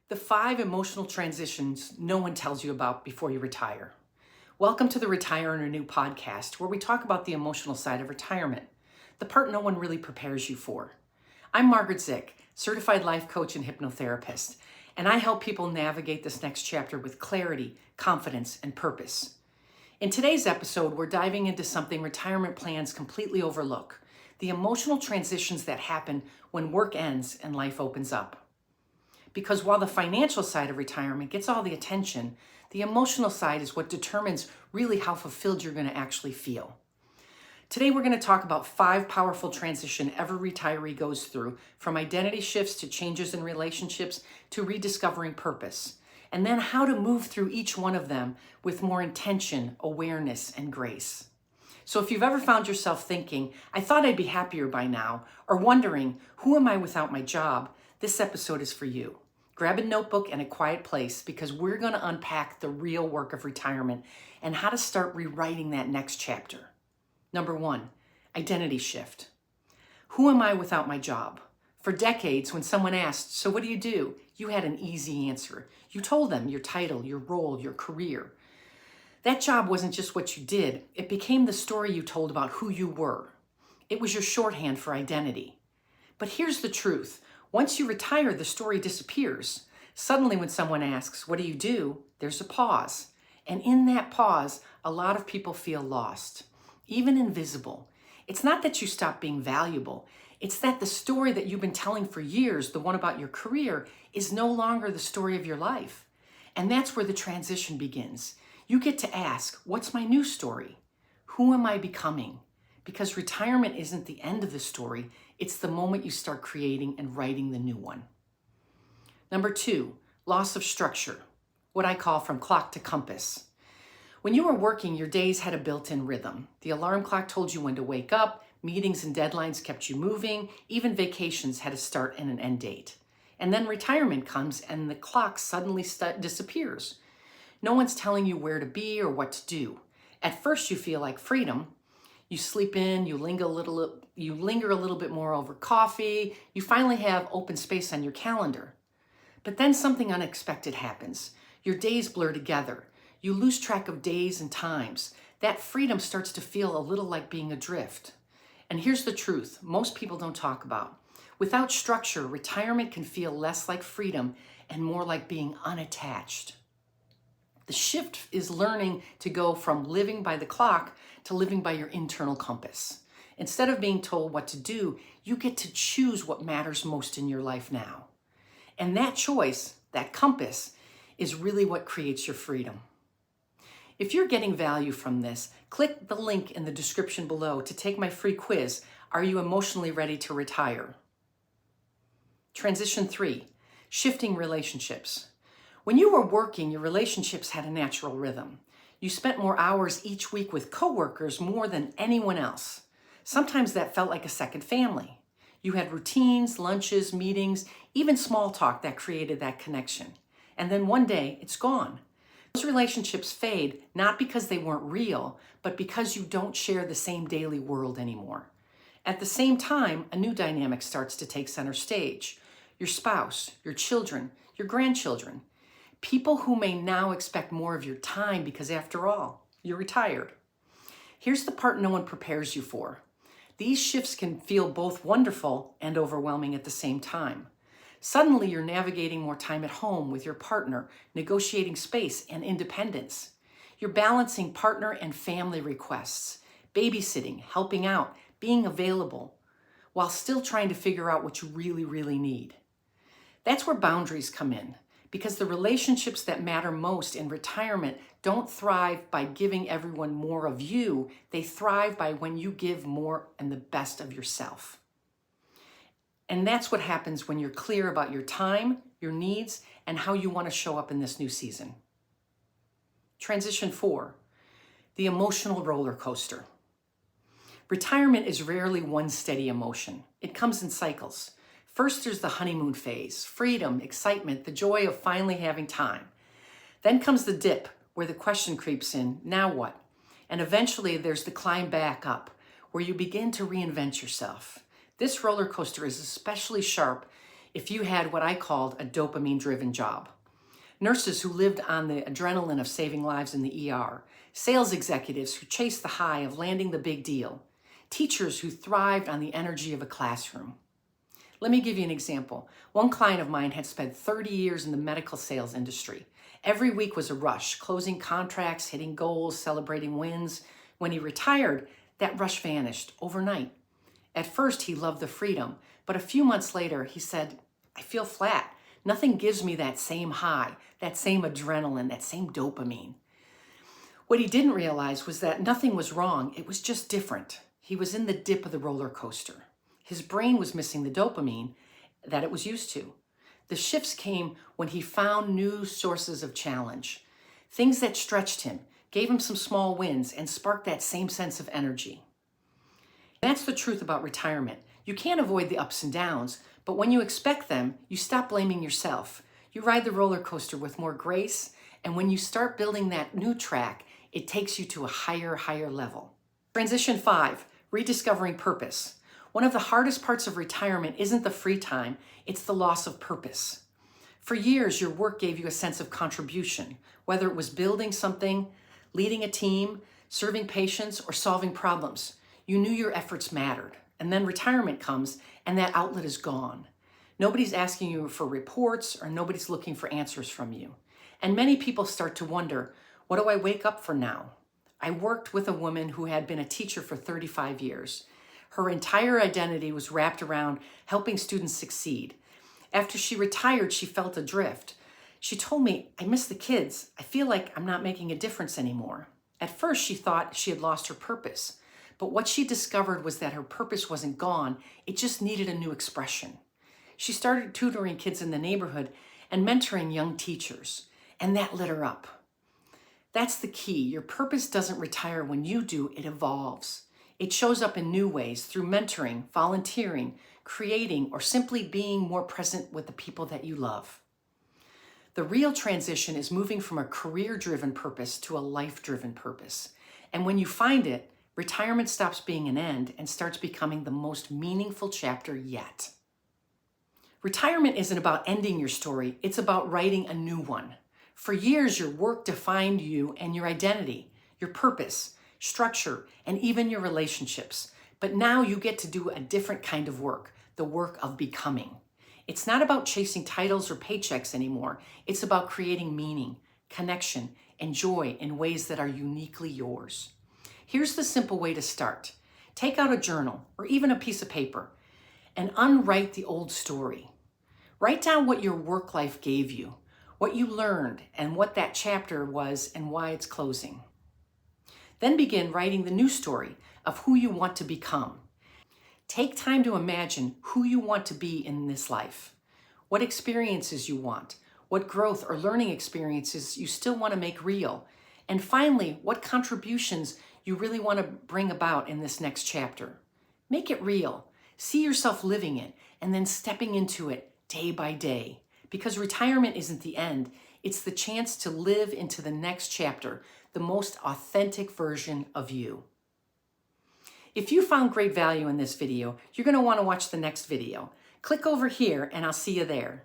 The 5 emotional transitions no one tells you about before you retire. Welcome to the Retire in a New podcast, where we talk about the emotional side of retirement, the part no one really prepares you for. I'm Margaret Zick, certified life coach and hypnotherapist, and I help people navigate this next chapter with clarity, confidence, and purpose. In today's episode, we're diving into something retirement plans completely overlook: the emotional transitions that happen when work ends and life opens up. Because while the financial side of retirement gets all the attention, the emotional side is what determines really how fulfilled you're going to actually feel. Today, we're going to talk about 5 powerful transitions every retiree goes through, from identity shifts to changes in relationships to rediscovering purpose, and then how to move through each one of them with more intention, awareness, and grace. So if you've ever found yourself thinking, I thought I'd be happier by now, or wondering, who am I without my job? This episode is for you. Grab a notebook and a quiet place, because we're going to unpack the real work of retirement and how to start rewriting that next chapter. Number 1, identity shift. Who am I without my job? For decades, when someone asked, so what do? You had an easy answer. You told them your title, your role, your career. That job wasn't just what you did. It became the story you told about who you were. It was your shorthand for identity. But here's the truth. Once you retire, the story disappears. Suddenly, when someone asks, what do? There's a pause. And in that pause, a lot of people feel lost, even invisible. It's not that you stop being valuable. It's that the story that you've been telling for years, the one about your career, is no longer the story of your life. And that's where the transition begins. You get to ask, what's my new story? Who am I becoming? Because retirement isn't the end of the story. It's the moment you start creating and writing the new one. Number 2, loss of structure, what I call from clock to compass. When you were working, your days had a built-in rhythm. The alarm clock told you when to wake up, meetings and deadlines kept you moving, even vacations had a start and an end date. And then retirement comes and the clock suddenly disappears. No one's telling you where to be or what to do. At first you feel like freedom. You sleep in, you linger a little bit more over coffee. You finally have open space on your calendar. But then something unexpected happens. Your days blur together. You lose track of days and times. That freedom starts to feel a little like being adrift. And here's the truth most people don't talk about. Without structure, retirement can feel less like freedom and more like being unattached. The shift is learning to go from living by the clock to living by your internal compass. Instead of being told what to do, you get to choose what matters most in your life now. And that choice, that compass, is really what creates your freedom. If you're getting value from this, click the link in the description below to take my free quiz, Are You Emotionally Ready to Retire? Transition 3, shifting relationships. When you were working, your relationships had a natural rhythm. You spent more hours each week with coworkers more than anyone else. Sometimes that felt like a second family. You had routines, lunches, meetings, even small talk that created that connection. And then one day, it's gone. Those relationships fade, not because they weren't real, but because you don't share the same daily world anymore. At the same time, a new dynamic starts to take center stage. Your spouse, your children, your grandchildren. People who may now expect more of your time because, after all, you're retired. Here's the part no one prepares you for. These shifts can feel both wonderful and overwhelming at the same time. Suddenly, you're navigating more time at home with your partner, negotiating space and independence. You're balancing partner and family requests, babysitting, helping out, being available, while still trying to figure out what you really need. That's where boundaries come in. Because the relationships that matter most in retirement don't thrive by giving everyone more of you. They thrive by when you give more and the best of yourself. And that's what happens when you're clear about your time, your needs, and how you want to show up in this new season. Transition 4, the emotional roller coaster. Retirement is rarely one steady emotion. It comes in cycles. First, there's the honeymoon phase, freedom, excitement, the joy of finally having time. Then comes the dip, where the question creeps in, now what? And eventually there's the climb back up, where you begin to reinvent yourself. This roller coaster is especially sharp if you had what I called a dopamine-driven job. Nurses who lived on the adrenaline of saving lives in the ER, sales executives who chased the high of landing the big deal, teachers who thrived on the energy of a classroom. Let me give you an example. One client of mine had spent 30 years in the medical sales industry. Every week was a rush, closing contracts, hitting goals, celebrating wins. When he retired, that rush vanished overnight. At first, he loved the freedom, but a few months later, he said, I feel flat. Nothing gives me that same high, that same adrenaline, that same dopamine. What he didn't realize was that nothing was wrong. It was just different. He was in the dip of the roller coaster. His brain was missing the dopamine that it was used to. The shifts came when he found new sources of challenge, things that stretched him, gave him some small wins, and sparked that same sense of energy. That's the truth about retirement. You can't avoid the ups and downs, but when you expect them, you stop blaming yourself. You ride the roller coaster with more grace, and when you start building that new track, it takes you to a higher level. Transition 5, rediscovering purpose. One of the hardest parts of retirement isn't the free time, it's the loss of purpose. For years, your work gave you a sense of contribution, whether it was building something, leading a team, serving patients, or solving problems. You knew your efforts mattered. And then retirement comes, and that outlet is gone. Nobody's asking you for reports, or nobody's looking for answers from you. And many people start to wonder, what do I wake up for now? I worked with a woman who had been a teacher for 35 years. Her entire identity was wrapped around helping students succeed. After she retired, she felt adrift. She told me, I miss the kids. I feel like I'm not making a difference anymore. At first, she thought she had lost her purpose. But what she discovered was that her purpose wasn't gone. It just needed a new expression. She started tutoring kids in the neighborhood and mentoring young teachers. And that lit her up. That's the key. Your purpose doesn't retire when you do, it evolves. It shows up in new ways through mentoring, volunteering, creating, or simply being more present with the people that you love. The real transition is moving from a career-driven purpose to a life-driven purpose. And when you find it, retirement stops being an end and starts becoming the most meaningful chapter yet. Retirement isn't about ending your story, it's about writing a new one. For years, your work defined you and your identity, your purpose, structure, and even your relationships. But now you get to do a different kind of work, the work of becoming. It's not about chasing titles or paychecks anymore. It's about creating meaning, connection, and joy in ways that are uniquely yours. Here's the simple way to start. Take out a journal or even a piece of paper and unwrite the old story. Write down what your work life gave you, what you learned, and what that chapter was and why it's closing. Then begin writing the new story of who you want to become. Take time to imagine who you want to be in this life, what experiences you want, what growth or learning experiences you still want to make real, and finally, what contributions you really want to bring about in this next chapter. Make it real. See yourself living it and then stepping into it day by day. Because retirement isn't the end. It's the chance to live into the next chapter, the most authentic version of you. If you found great value in this video, you're going to want to watch the next video. Click over here and I'll see you there.